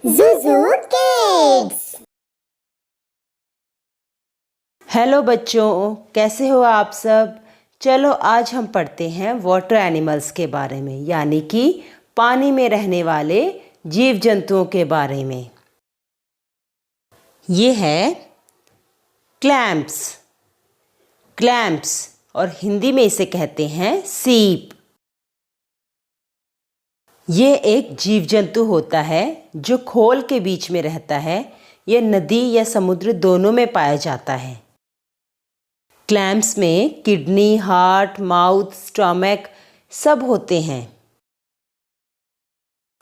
Zuzu Kids। Hello बच्चों, कैसे हो आप सब। चलो आज हम पढ़ते हैं वाटर एनिमल्स के बारे में, यानी कि पानी में रहने वाले जीव जंतुओं के बारे में। ये है क्लैम्प्स। क्लैम्प्स और हिंदी में इसे कहते हैं सीप। ये एक जीव जंतु होता है जो खोल के बीच में रहता है। यह नदी या समुद्र दोनों में पाया जाता है। क्लैम्प्स में किडनी, हार्ट, माउथ, स्टमक सब होते हैं।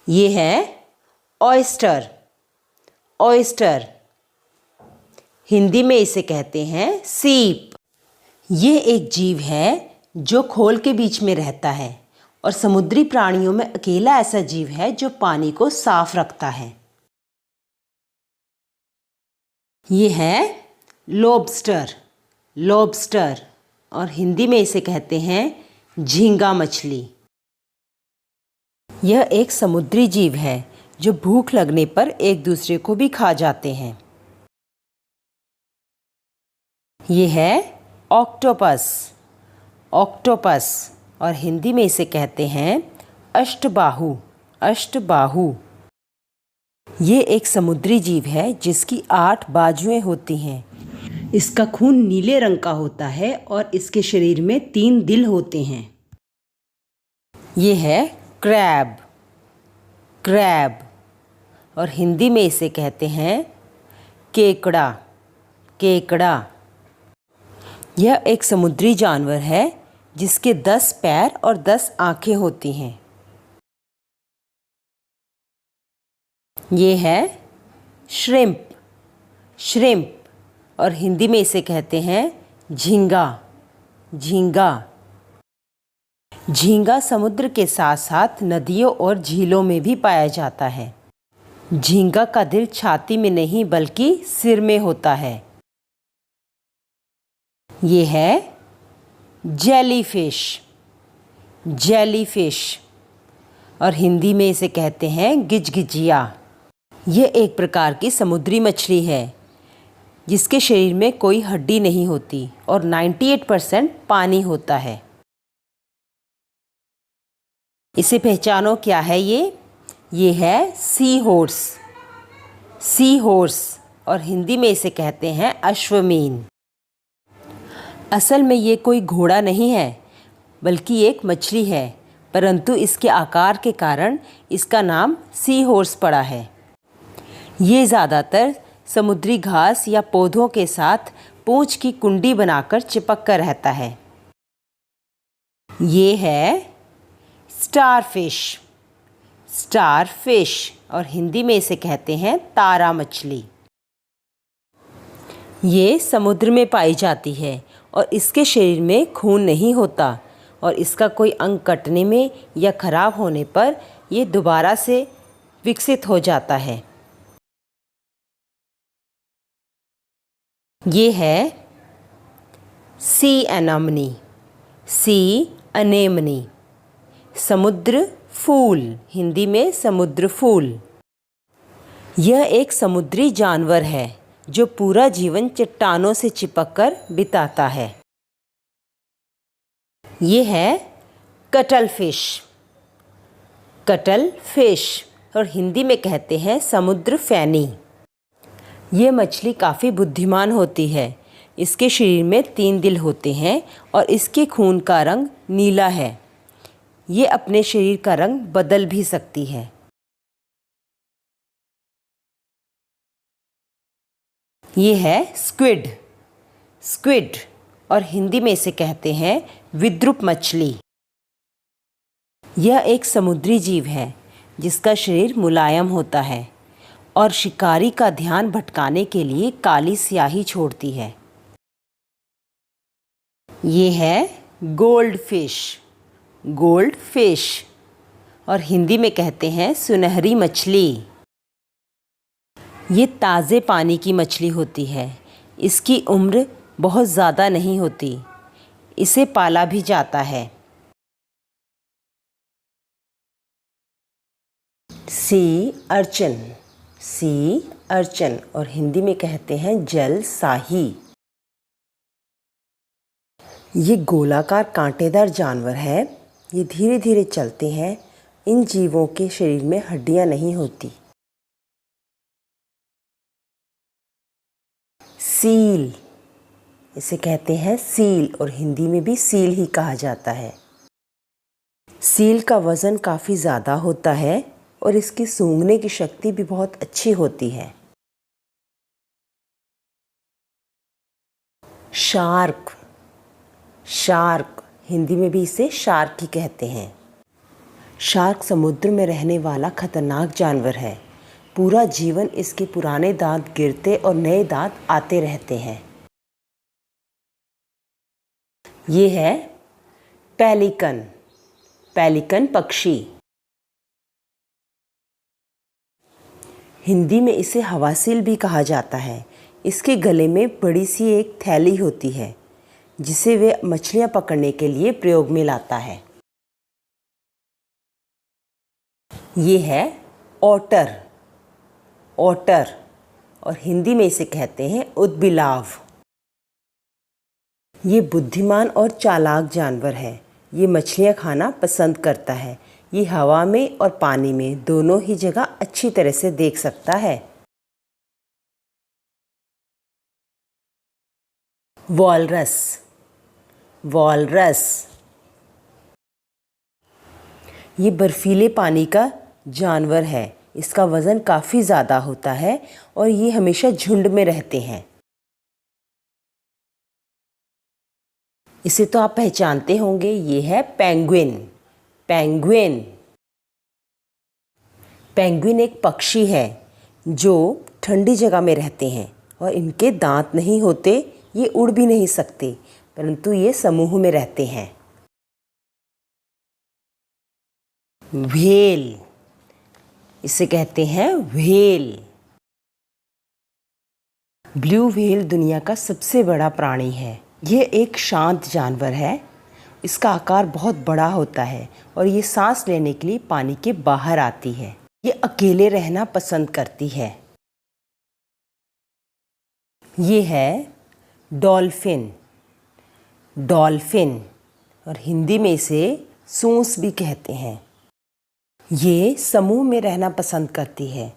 ये है ऑयस्टर। ऑयस्टर हिंदी में इसे कहते हैं सीप। ये एक जीव है जो खोल के बीच में रहता है और समुद्री प्राणियों में अकेला ऐसा जीव है जो पानी को साफ रखता है। ये है लॉबस्टर। लॉबस्टर और हिंदी में इसे कहते हैं झींगा मछली। यह एक समुद्री जीव है जो भूख लगने पर एक दूसरे को भी खा जाते हैं। ये है ऑक्टोपस। ऑक्टोपस और हिंदी में इसे कहते हैं अष्टबाहु। अष्टबाहु ये एक समुद्री जीव है जिसकी 8 बाजुएं होती हैं। इसका खून नीले रंग का होता है और इसके शरीर में 3 दिल होते हैं। ये है क्रैब। क्रैब और हिंदी में इसे कहते हैं केकड़ा। केकड़ा यह एक समुद्री जानवर है जिसके 10 पैर और 10 आँखें होती हैं। ये है श्रिम्प। श्रिम्प और हिंदी में इसे कहते हैं झींगा। झींगा झींगा समुद्र के साथ साथ नदियों और झीलों में भी पाया जाता है। झींगा का दिल छाती में नहीं बल्कि सिर में होता है। ये है जेलीफिश। जेलीफिश और हिंदी में इसे कहते हैं गिजगिजिया। यह एक प्रकार की समुद्री मछली है जिसके शरीर में कोई हड्डी नहीं होती और 98% पानी होता है। इसे पहचानो क्या है ये है सी हॉर्स। सी हॉर्स और हिंदी में इसे कहते हैं अश्वमीन। असल में ये कोई घोड़ा नहीं है बल्कि एक मछली है, परंतु इसके आकार के कारण इसका नाम सी हॉर्स पड़ा है। ये ज़्यादातर समुद्री घास या पौधों के साथ पूंछ की कुंडी बनाकर चिपक कर रहता है। ये है स्टारफिश। स्टारफिश और हिंदी में इसे कहते हैं तारा मछली। ये समुद्र में पाई जाती है और इसके शरीर में खून नहीं होता और इसका कोई अंग कटने में या खराब होने पर ये दोबारा से विकसित हो जाता है। ये है सी एनेमनी। सी अनेमनी समुद्र फूल। हिंदी में समुद्र फूल। यह एक समुद्री जानवर है जो पूरा जीवन चट्टानों से चिपककर बिताता है। ये है कटल फिश। कटल फिश और हिंदी में कहते हैं समुद्र फैनी। ये मछली काफ़ी बुद्धिमान होती है। इसके शरीर में 3 दिल होते हैं और इसके खून का रंग नीला है। ये अपने शरीर का रंग बदल भी सकती है। ये है स्क्विड। स्क्विड और हिंदी में इसे कहते हैं विद्रुप मछली। यह एक समुद्री जीव है जिसका शरीर मुलायम होता है और शिकारी का ध्यान भटकाने के लिए काली स्याही छोड़ती है। ये है गोल्ड फिश। गोल्ड फिश और हिंदी में कहते हैं सुनहरी मछली। ये ताज़े पानी की मछली होती है। इसकी उम्र बहुत ज़्यादा नहीं होती। इसे पाला भी जाता है। Sea urchin. सी अर्चन और हिंदी में कहते हैं जल साही। ये गोलाकार कांटेदार जानवर है। ये धीरे धीरे चलते हैं। इन जीवों के शरीर में हड्डियां नहीं होती। सील, इसे कहते हैं सील और हिंदी में भी सील ही कहा जाता है। सील का वज़न काफ़ी ज़्यादा होता है और इसकी सूंघने की शक्ति भी बहुत अच्छी होती है। शार्क, शार्क हिंदी में भी इसे शार्क ही कहते हैं। शार्क समुद्र में रहने वाला खतरनाक जानवर है। पूरा जीवन इसके पुराने दांत गिरते और नए दांत आते रहते हैं। ये है पेलिकन, पेलिकन पक्षी। हिंदी में इसे हवासील भी कहा जाता है। इसके गले में बड़ी सी एक थैली होती है जिसे वे मछलियां पकड़ने के लिए प्रयोग में लाता है। ये है ओटर, ओटर और हिंदी में इसे कहते हैं उदबिलाव। ये बुद्धिमान और चालाक जानवर है। ये मछलियां खाना पसंद करता है। ये हवा में और पानी में दोनों ही जगह अच्छी तरह से देख सकता है। वॉलरस, वॉलरस ये बर्फीले पानी का जानवर है। इसका वज़न काफ़ी ज़्यादा होता है और ये हमेशा झुंड में रहते हैं। इसे तो आप पहचानते होंगे, ये है पेंगुइन, पेंगुइन। पेंगुइन एक पक्षी है जो ठंडी जगह में रहते हैं और इनके दांत नहीं होते। ये उड़ भी नहीं सकते, परंतु ये समूह में रहते हैं। व्हेल, इसे कहते हैं व्हेल। ब्लू व्हेल दुनिया का सबसे बड़ा प्राणी है। ये एक शांत जानवर है। इसका आकार बहुत बड़ा होता है और ये सांस लेने के लिए पानी के बाहर आती है। ये अकेले रहना पसंद करती है। ये है डॉल्फिन, डॉल्फिन और हिंदी में इसे सूंस भी कहते हैं। ये समूह में रहना पसंद करती है।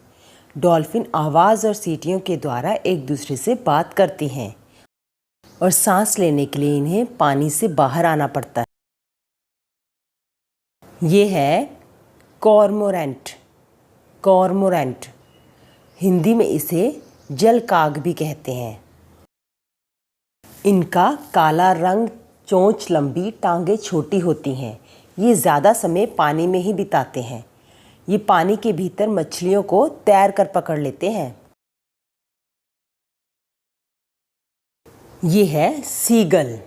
डॉल्फिन आवाज़ और सीटियों के द्वारा एक दूसरे से बात करती हैं और सांस लेने के लिए इन्हें पानी से बाहर आना पड़ता है। ये है कॉर्मोरेंट, कॉर्मोरेंट हिंदी में इसे जलकाग भी कहते हैं। इनका काला रंग, चोंच लंबी, टांगें छोटी होती हैं। ये ज़्यादा समय पानी में ही बिताते हैं। ये पानी के भीतर मछलियों को तैर कर पकड़ लेते हैं। ये है सीगल,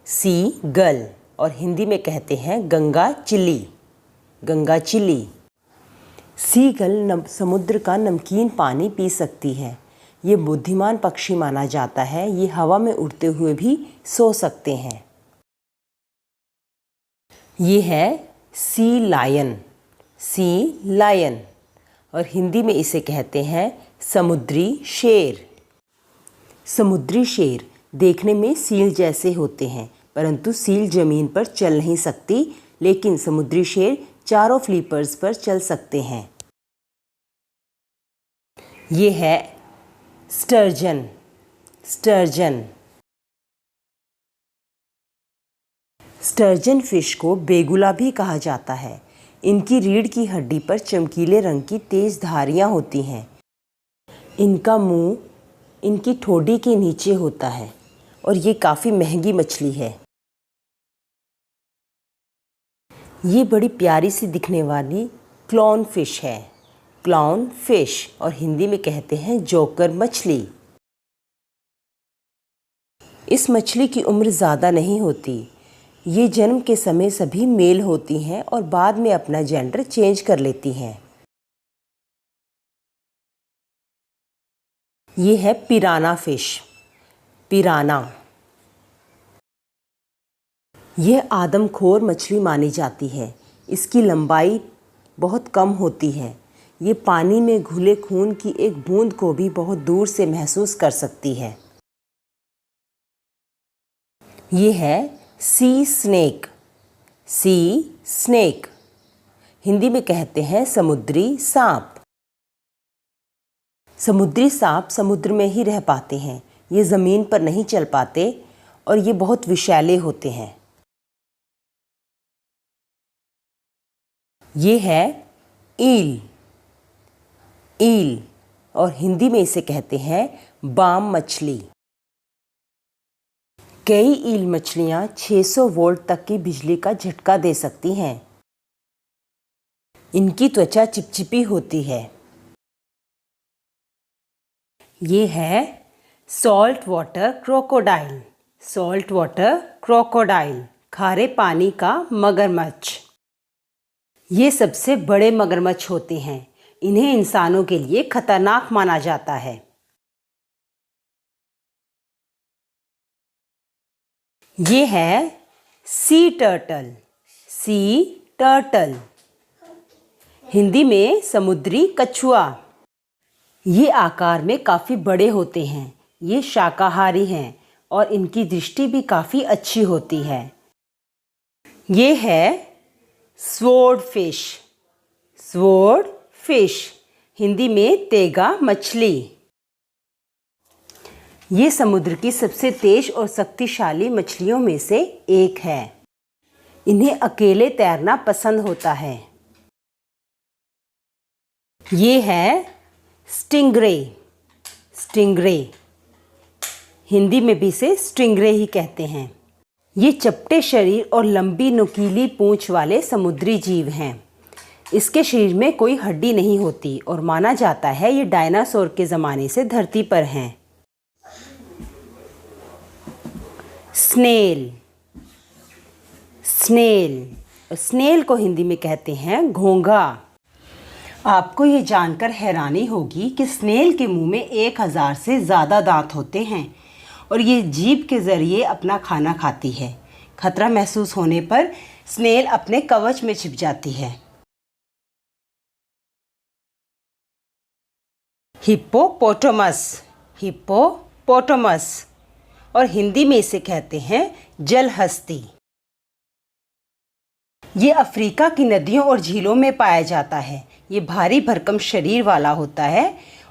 सीगल और हिंदी में कहते हैं गंगा चिली, गंगा चिली। सीगल समुद्र का नमकीन पानी पी सकती है। ये बुद्धिमान पक्षी माना जाता है। ये हवा में उड़ते हुए भी सो सकते हैं। ये है सी लायन, सी लायन और हिंदी में इसे कहते हैं समुद्री शेर। समुद्री शेर देखने में सील जैसे होते हैं, परंतु सील जमीन पर चल नहीं सकती, लेकिन समुद्री शेर चारों फ्लीपर्स पर चल सकते हैं। ये है स्टर्जन, स्टर्जन। स्टर्जन फिश को बेगुला भी कहा जाता है। इनकी रीढ़ की हड्डी पर चमकीले रंग की तेज धारियां होती हैं। इनका मुंह इनकी ठोड़ी के नीचे होता है और ये काफ़ी महंगी मछली है। ये बड़ी प्यारी सी दिखने वाली क्लाउन फिश है, क्लाउन फिश और हिंदी में कहते हैं जोकर मछली। इस मछली की उम्र ज़्यादा नहीं होती। ये जन्म के समय सभी मेल होती हैं और बाद में अपना जेंडर चेंज कर लेती हैं। ये है पिराना फिश, पिराना। यह आदमखोर मछली मानी जाती है। इसकी लंबाई बहुत कम होती है। ये पानी में घुले खून की एक बूंद को भी बहुत दूर से महसूस कर सकती है। ये है सी स्नेक। सी स्नेक हिंदी में कहते हैं समुद्री सांप। समुद्री सांप समुद्र में ही रह पाते हैं, ये ज़मीन पर नहीं चल पाते और ये बहुत विषैले होते हैं। ये है ईल। ईल और हिंदी में इसे कहते हैं बाम मछली। कई ईल मछलियाँ 600 वोल्ट तक की बिजली का झटका दे सकती हैं। इनकी त्वचा चिपचिपी होती है। ये है salt water crocodile. Salt water crocodile खारे पानी का मगरमच्छ। ये सबसे बड़े मगरमच्छ होते हैं। इन्हें इंसानों के लिए खतरनाक माना जाता है। ये है sea turtle. Sea turtle Hindi में समुद्री कछुआ। ये आकार में काफ़ी बड़े होते हैं। ये शाकाहारी हैं और इनकी दृष्टि भी काफ़ी अच्छी होती है। ये है sword fish. Sword fish Hindi में तेगा मछली। ये समुद्र की सबसे तेज और शक्तिशाली मछलियों में से एक है। इन्हें अकेले तैरना पसंद होता है। ये है स्टिंगरे। स्टिंगरे हिंदी में भी इसे स्टिंगरे ही कहते हैं। ये चपटे शरीर और लंबी नुकीली पूंछ वाले समुद्री जीव हैं। इसके शरीर में कोई हड्डी नहीं होती और माना जाता है ये डायनासोर के ज़माने से धरती पर हैं। स्नेल। स्नेल स्नेल को हिंदी में कहते हैं घोंघा। आपको ये जानकर हैरानी होगी कि स्नेल के मुंह में 1000 से ज़्यादा दांत होते हैं और ये जीभ के ज़रिए अपना खाना खाती है। खतरा महसूस होने पर स्नेल अपने कवच में छिप जाती है। हिप्पोपोटामस। हिप्पोपोटामस और हिंदी में इसे कहते हैं जलहस्ती। ये अफ्रीका की नदियों और झीलों में पाया जाता है। ये भारी भरकम शरीर वाला होता है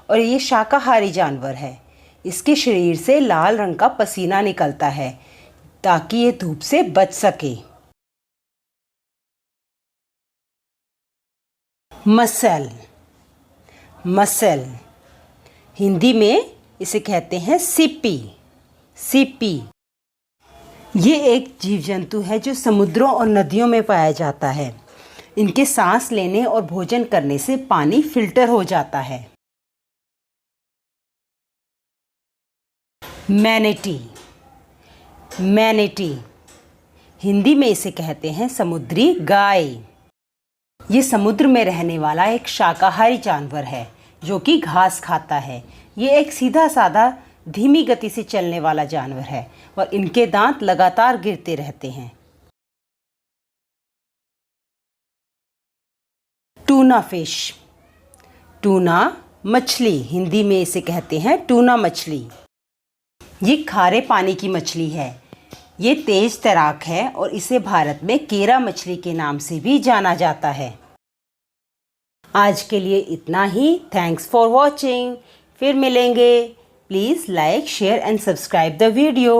और ये शाकाहारी जानवर है। इसके शरीर से लाल रंग का पसीना निकलता है ताकि ये धूप से बच सके। मसल। मसल हिंदी में इसे कहते हैं सीपी। सीपी ये एक जीव जंतु है जो समुद्रों और नदियों में पाया जाता है। इनके सांस लेने और भोजन करने से पानी फिल्टर हो जाता है। मैनेटी। मैनेटी हिंदी में इसे कहते हैं समुद्री गाय। ये समुद्र में रहने वाला एक शाकाहारी जानवर है जो कि घास खाता है। ये एक सीधा साधा धीमी गति से चलने वाला जानवर है और इनके दांत लगातार गिरते रहते हैं। Tuna fish. टूना मछली हिंदी में इसे कहते हैं टूना मछली। ये खारे पानी की मछली है। ये तेज तैराक है और इसे भारत में केरा मछली के नाम से भी जाना जाता है। आज के लिए इतना ही। Thanks for watching. फिर मिलेंगे। Please like, share and subscribe the video.